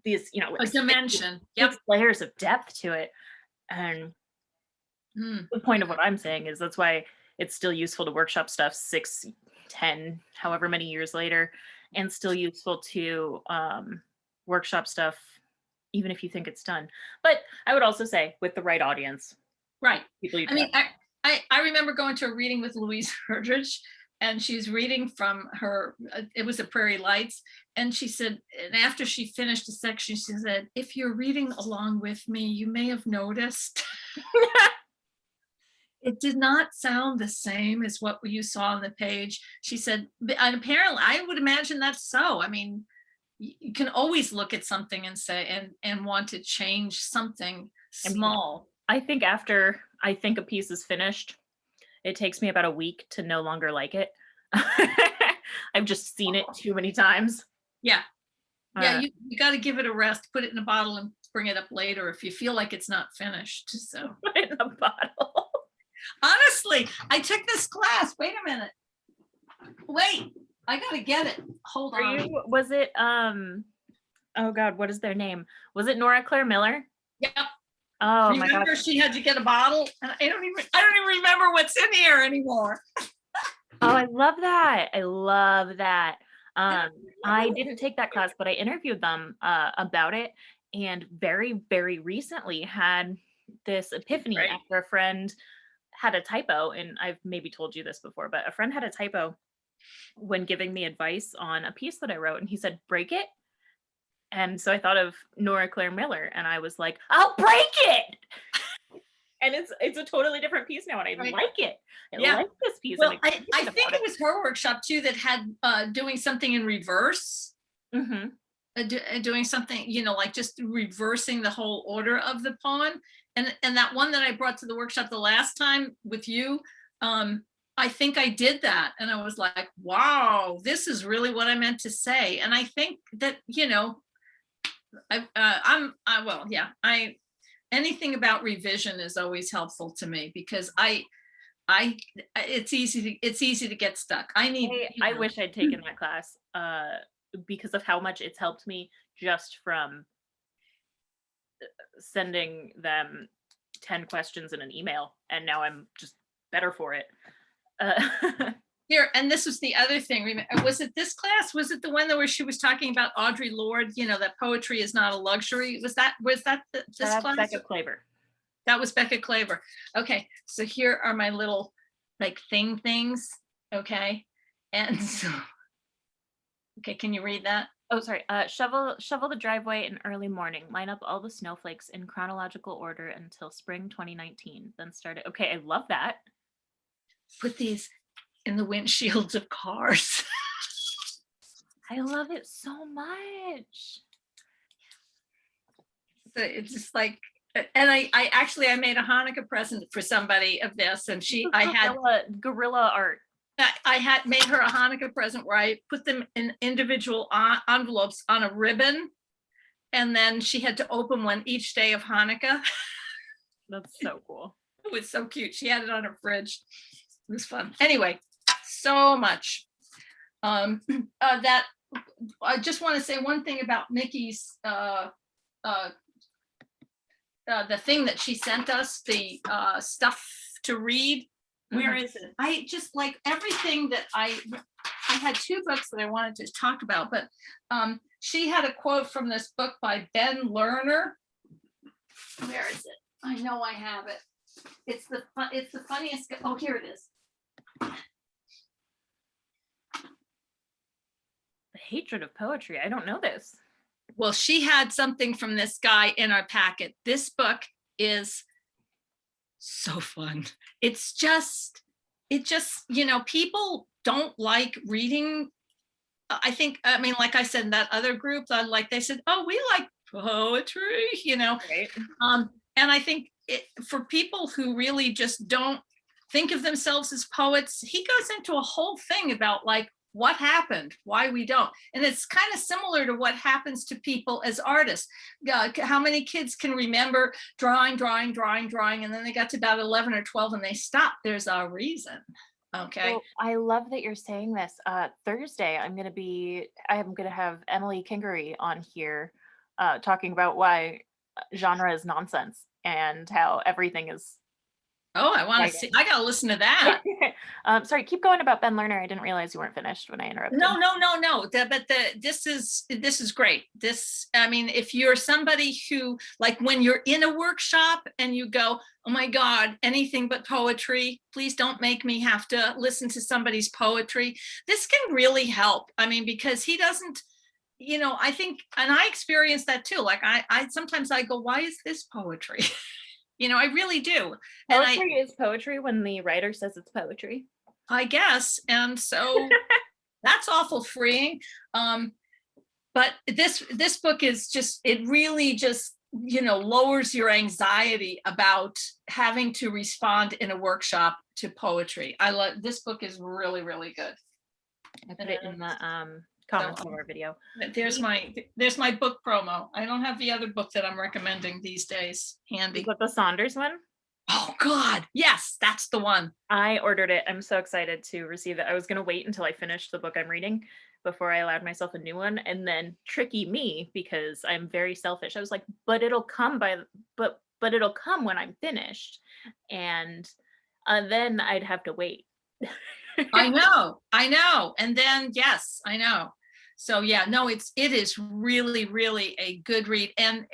these, A dimension. Yep. 6 layers of depth to it. And the point of what I'm saying is that's why it's still useful to workshop stuff 6, 10, however many years later, and still useful to workshop stuff even if you think it's done. But I would also say with the right audience. Right. People you I mean, trust. I remember going to a reading with Louise Herdrich, and she's reading from her, it was a Prairie Lights. And she said, and after she finished the section, she said, if you're reading along with me, you may have noticed it did not sound the same as what you saw on the page. She said, and apparently I would imagine that's so. I mean, you can always look at something and say, and want to change something small. I think after I think a piece is finished, it takes me about a week to no longer like it. I've just seen it too many times. Yeah. You got to give it a rest, put it in a bottle and bring it up later if you feel like it's not finished. So put it in a bottle. Honestly, I took this class. Wait a minute. Wait, I got to get it. Hold on. Was it, oh God, what is their name? Was it Nora Claire Miller? Yep. Oh remember my God. She had to get a bottle, and I don't even remember what's in here anymore. Oh, I love that. I didn't take that class, but I interviewed them about it, and very, very recently had this epiphany after a friend had a typo. And I've maybe told you this before, but a friend had a typo when giving me advice on a piece that I wrote, and he said, break it. And so I thought of Nora Claire Miller, and I was like, I'll break it. And it's a totally different piece now, and I like it. I like this piece. Well, I think it was her workshop too that had doing something in reverse. Mm-hmm. doing something, like just reversing the whole order of the poem. And that one that I brought to the workshop the last time with you, I think I did that. And I was like, wow, this is really what I meant to say. And I think that, anything about revision is always helpful to me, because it's easy to get stuck. I wish I'd taken that class because of how much it's helped me just from sending them 10 questions in an email, and now I'm just better for it. Here, and this was the other thing. Was it this class? Was it the one where she was talking about Audre Lorde? That poetry is not a luxury. Was that this class? Becca Klaver. That was Becca Klaver. Okay, so here are my little things. Okay, and so, okay, can you read that? Oh, sorry. Shovel the driveway in early morning. Line up all the snowflakes in chronological order until spring 2019. Then start it. Okay, I love that. Put these in the windshields of cars. I love it so much. So it's just like, and I made a Hanukkah present for somebody of this, and I had guerrilla art. I had made her a Hanukkah present where I put them in individual envelopes on a ribbon, and then she had to open one each day of Hanukkah. That's so cool. It was so cute. She had it on her fridge. It was fun. Anyway, so much. That I just want to say one thing about Nikki's the thing that she sent us, the stuff to read. Where is it? I just like everything that I had two books that I wanted to talk about, but she had a quote from this book by Ben Lerner. Where is it? I know I have it. It's the funniest. Oh, here it is. The hatred of poetry. I don't know this. Well, she had something from this guy in our packet. This book is so fun. It just, people don't like reading. I mean, like I said, in that other group, they said, oh, we like poetry, Right. And I think for people who really just don't think of themselves as poets, he goes into a whole thing about what happened, why we don't. And it's kind of similar to what happens to people as artists. How many kids can remember drawing, and then they got to about 11 or 12 and they stopped? There's a reason. Okay. Well, I love that you're saying this. Thursday, I'm going to have Emily Kingery on here talking about why genre is nonsense and how everything is. Oh, I want to see. I got to listen to that. Sorry, keep going about Ben Lerner. I didn't realize you weren't finished when I interrupted. No. This is great. I mean, if you're somebody who, when you're in a workshop and you go, oh my God, anything but poetry, please don't make me have to listen to somebody's poetry. This can really help. I mean, because he doesn't, I think, and I experienced that too. I sometimes I go, why is this poetry? I really do. Poetry is poetry when the writer says it's poetry, I guess. And so that's awful freeing. But this book is it really just, lowers your anxiety about having to respond in a workshop to poetry. This book is really, really good. I put it in the comments of our video. There's my book promo. I don't have the other book that I'm recommending these days handy. Is that the Saunders one? Oh God, yes, that's the one. I ordered it. I'm so excited to receive it. I was going to wait until I finished the book I'm reading before I allowed myself a new one, and then tricky me, because I'm very selfish, I was like, but it'll come but it'll come when I'm finished, and then I'd have to wait. I know. And then, yes, I know. So yeah, no, it is really, really a good read. And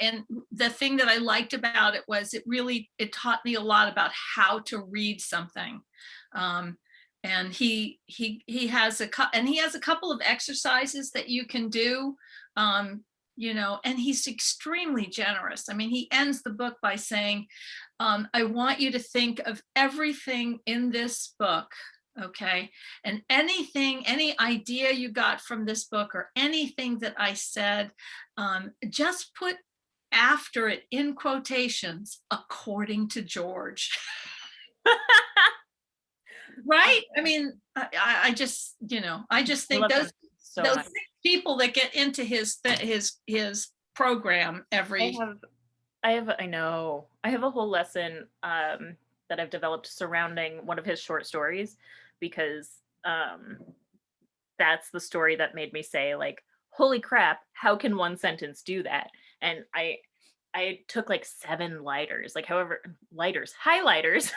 the thing that I liked about it was it taught me a lot about how to read something. And he has a couple of exercises that you can do, and he's extremely generous. I mean, he ends the book by saying, I want you to think of everything in this book. Okay. And anything, any idea you got from this book or anything that I said, just put after it in quotations, according to George. Right? I mean, I just, I just I think love him so those much. 6 people that get into his program every. I know. I have a whole lesson that I've developed surrounding one of his short stories because that's the story that made me say like, "Holy crap, how can one sentence do that?" And I took like 7 lighters, like however lighters, highlighters,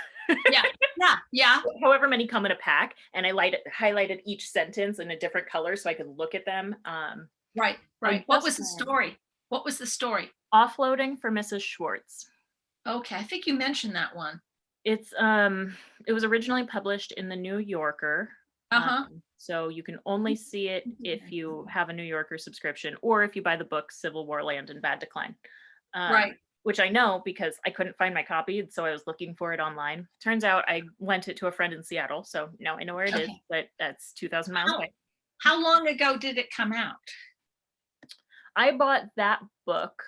Yeah, yeah, yeah. however many come in a pack, and highlighted each sentence in a different color so I could look at them. Right, I right. What just was the read story? What was the story? Offloading for Mrs. Schwartz. Okay, I think you mentioned that one. It's it was originally published in the New Yorker. Uh-huh. So you can only see it if you have a New Yorker subscription or if you buy the book Civil War Land in Bad Decline. Right. Which I know because I couldn't find my copy, and so I was looking for it online. Turns out I lent it to a friend in Seattle, so now I know where it is, Okay. but that's 2,000 miles How away. how long ago did it come out? I bought that book.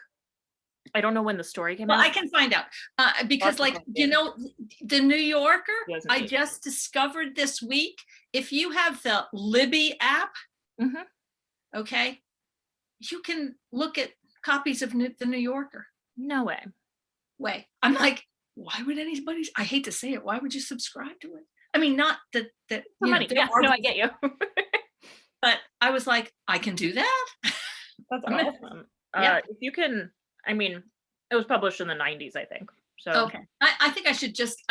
I don't know when the story came Well, I out. can find out, because, Lots of like, them did. The New Yorker, I 2008. just discovered this week, if you have the Libby app, Mhm. okay, you can look at copies of the New Yorker. No way. Way. I'm like, why would anybody? I hate to say it. Why would you subscribe to it? I mean, not that For money. there Yeah, are, no, I get you. but I was like, I can do that. That's I'm gonna, awesome. yeah. If you can, I mean, it was published in the 90s, I think. So, Okay. I think I should just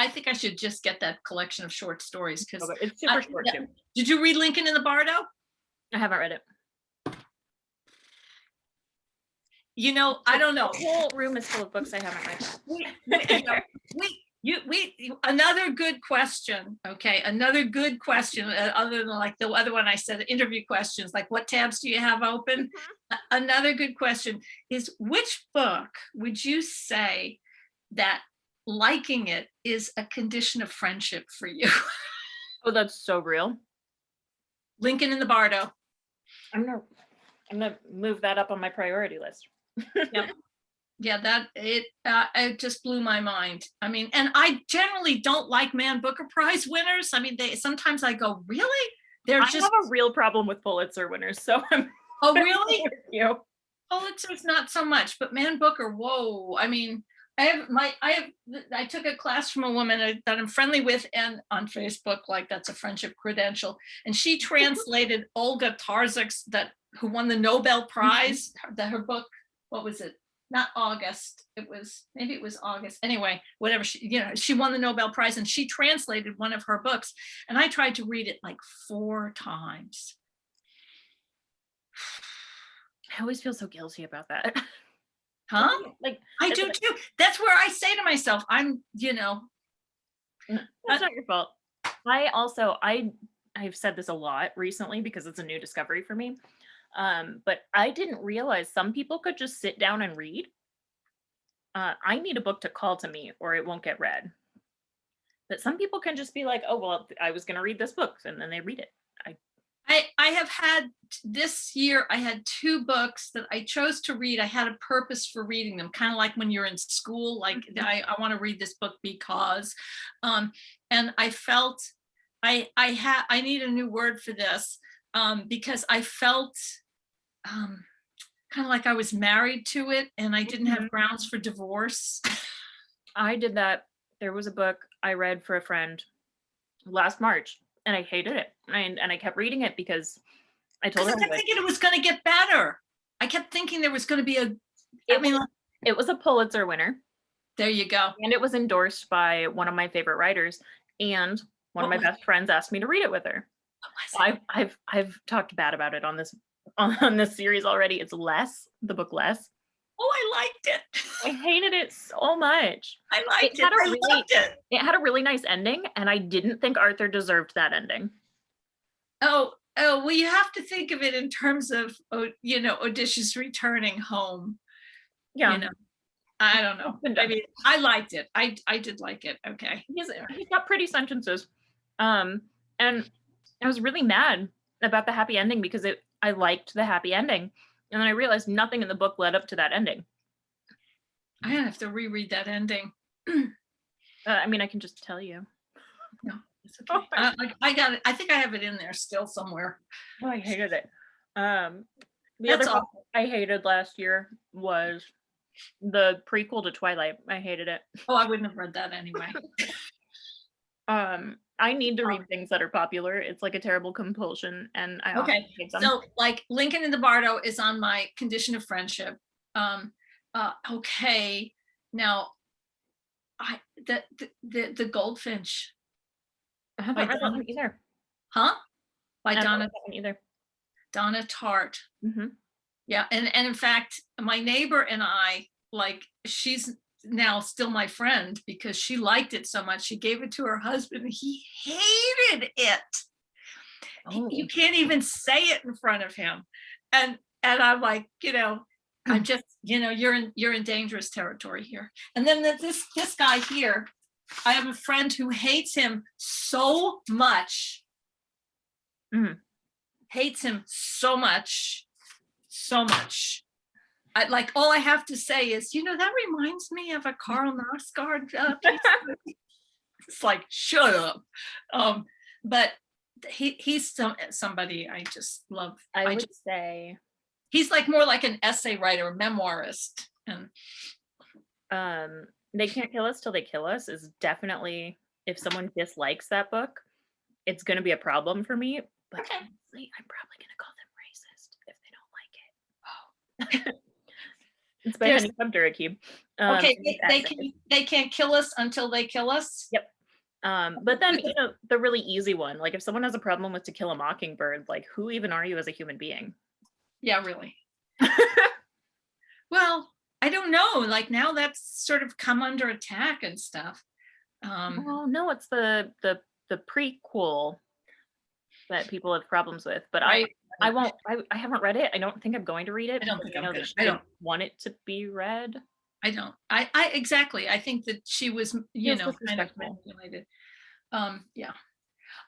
get that collection of short stories because okay, it's super short too. did you read Lincoln in the Bardo? I haven't read it. I don't know. The whole room is full of books I haven't read. Another good question. Okay, another good question. Other than like the other one I said, interview questions, like what tabs do you have open? Another good question is, which book would you say that liking it is a condition of friendship for you? Oh, that's so real. Lincoln in the Bardo. I'm gonna move that up on my priority list. Yep. Yeah, that it just blew my mind. I mean, and I generally don't like Man Booker Prize winners. I mean, sometimes I go, really? They're I just, have a real problem with Pulitzer winners, so I'm oh, really? with you. Pulitzer's not so much, but Man Booker, whoa. I mean, I took a class from a woman that I'm friendly with and on Facebook, like that's a friendship credential. And she translated Olga Tarzyk's who won the Nobel Prize, her book, what was it? Not August. Maybe it was August. Anyway, whatever, she won the Nobel Prize and she translated one of her books. And I tried to read it like 4 times. I always feel so guilty about that. Huh? Like I do too. That's where I say to myself, that's not your fault. I've said this a lot recently because it's a new discovery for me. But I didn't realize some people could just sit down and read. I need a book to call to me or it won't get read. But some people can just be like, oh, well, I was going to read this book, and then they read it. I have had this year, I had 2 books that I chose to read. I had a purpose for reading them, kind of like when you're in school, like I want to read this book because, and I felt I need a new word for this, because I felt kind of like I was married to it and I didn't have grounds for divorce. I did that. There was a book I read for a friend last March, and I hated it. And I kept reading it because I told her I kept thinking it was going to get better. I kept thinking there was going to be it was a Pulitzer winner. There you go. And it was endorsed by one of my favorite writers. And one of my best friends asked me to read it with her. I've talked bad about it on this series already. It's the book Less. Oh, I liked it. I hated it so much. I liked it. I loved it. It had a really nice ending, and I didn't think Arthur deserved that ending. Oh, well, you have to think of it in terms of, Odysseus returning home. Yeah. I don't know. I mean, I liked it. I did like it. Okay. He's got pretty sentences. And And I was really mad about the happy ending because I liked the happy ending. And then I realized nothing in the book led up to that ending. I have to reread that ending. I mean, I can just tell you. No, it's okay. I got it. I think I have it in there still somewhere. Oh, I hated it. The That's other book awful. I hated last year was the prequel to Twilight. I hated it. Oh, I wouldn't have read that anyway. I need to read things that are popular. It's like a terrible compulsion, and I often Okay, hate them. so like Lincoln and the Bardo is on my condition of friendship. Okay, now the Goldfinch, I haven't by read that Donna, one either. huh? By I haven't read Donna that one either. Donna Tartt. Mhm. Yeah, and in fact, my neighbor and I, like, she's now still my friend because she liked it so much. She gave it to her husband. He hated it. Oh. You can't even say it in front of him. And I'm like, I'm just, you're in dangerous territory here. And then this guy here, I have a friend who hates him so much. Mhm. Hates him so much. So much. Like, all I have to say is, that reminds me of a Karl Narsgaard piece. It's like, shut up. But he's somebody I just love. I would say He's like more like an essay writer, memoirist. And They Can't Kill Us Till They Kill Us is definitely, if someone dislikes that book, it's going to be a problem for me. But okay. honestly, I'm probably going to call them racist if they don't like it. It's by Honey Abdurraqib. Okay, they can't kill us until they kill us. Yep. But then, the really easy one, like if someone has a problem with To Kill a Mockingbird, like who even are you as a human being? Yeah, really. Well, I don't know. Like now that's sort of come under attack and stuff. Well, no, it's the prequel that people have problems with. But right. I won't. I haven't read it. I don't think I'm going to read it. I don't think I don't want it to be read. I don't. I exactly. I think that she was, kind of manipulated. Yeah.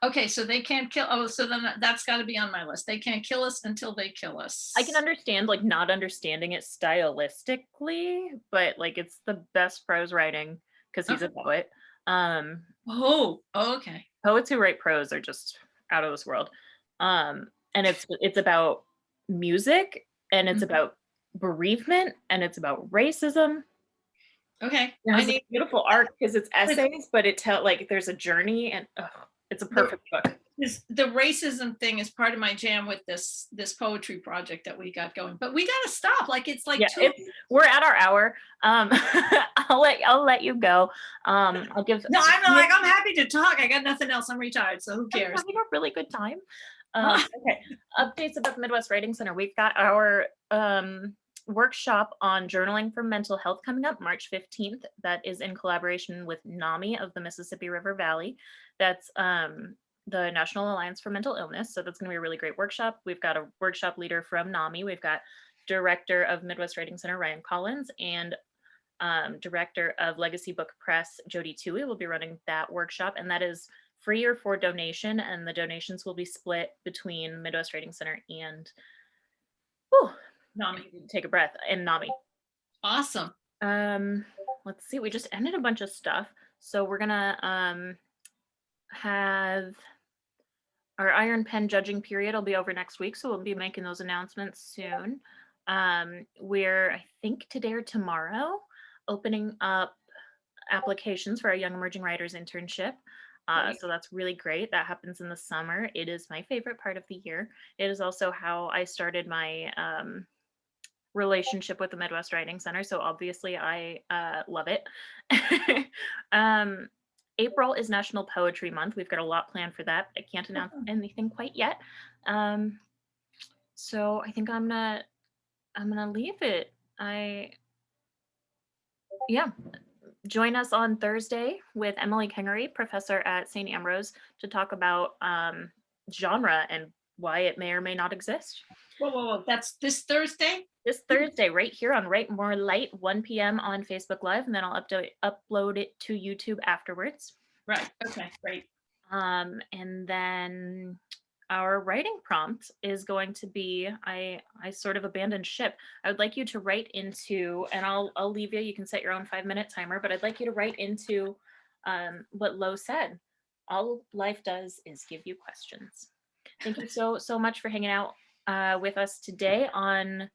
Okay, so they can't kill. Oh, so then that's got to be on my list. They can't kill us until they kill us. I can understand like not understanding it stylistically, but like it's the best prose writing because he's a poet. Oh, okay. Poets who write prose are just out of this world. And it's about music, and it's about bereavement, and it's about racism. Okay. It's a beautiful art because it's essays, but there's a journey, and it's a perfect book. The racism thing is part of my jam with this poetry project that we got going, but we gotta stop. Like it's like we're at our hour. I'll let you go. I'll give. No, I'm happy to talk. I got nothing else. I'm retired, so who cares? I'm having a really good time. Okay. Updates about the Midwest Writing Center. We've got our workshop on journaling for mental health coming up March 15th. That is in collaboration with NAMI of the Mississippi River Valley. That's the National Alliance for Mental Illness. So that's going to be a really great workshop. We've got a workshop leader from NAMI. We've got director of Midwest Writing Center, Ryan Collins, and director of Legacy Book Press, Jody Toohey, will be running that workshop. And that is free or for donation. And the donations will be split between Midwest Writing Center and NAMI. Take a breath. And NAMI. Awesome. Let's see. We just ended a bunch of stuff. So we're going to have our Iron Pen judging period will be over next week, so we'll be making those announcements soon. We're, I think today or tomorrow, opening up applications for our Young Emerging Writers internship. So that's really great. That happens in the summer. It is my favorite part of the year. It is also how I started my relationship with the Midwest Writing Center. So obviously I love it. April is National Poetry Month. We've got a lot planned for that. I can't announce anything quite yet. So I think I'm gonna leave it. Join us on Thursday with Emily Kingery, professor at St. Ambrose, to talk about genre and why it may or may not exist. Whoa. That's this Thursday? This Thursday, right here on Write More Light, 1 p.m. on Facebook Live, and then I'll upload it to YouTube afterwards. Right. Okay, great. And then our writing prompt is going to be, I sort of abandoned ship. I would like you to write into, and I'll leave you. You can set your own 5-minute timer, but I'd like you to write into what Lo said. All life does is give you questions. Thank you so much for hanging out with us today on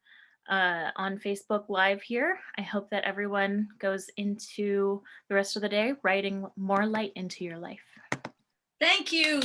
Facebook Live here. I hope that everyone goes into the rest of the day writing more light into your life. Thank you.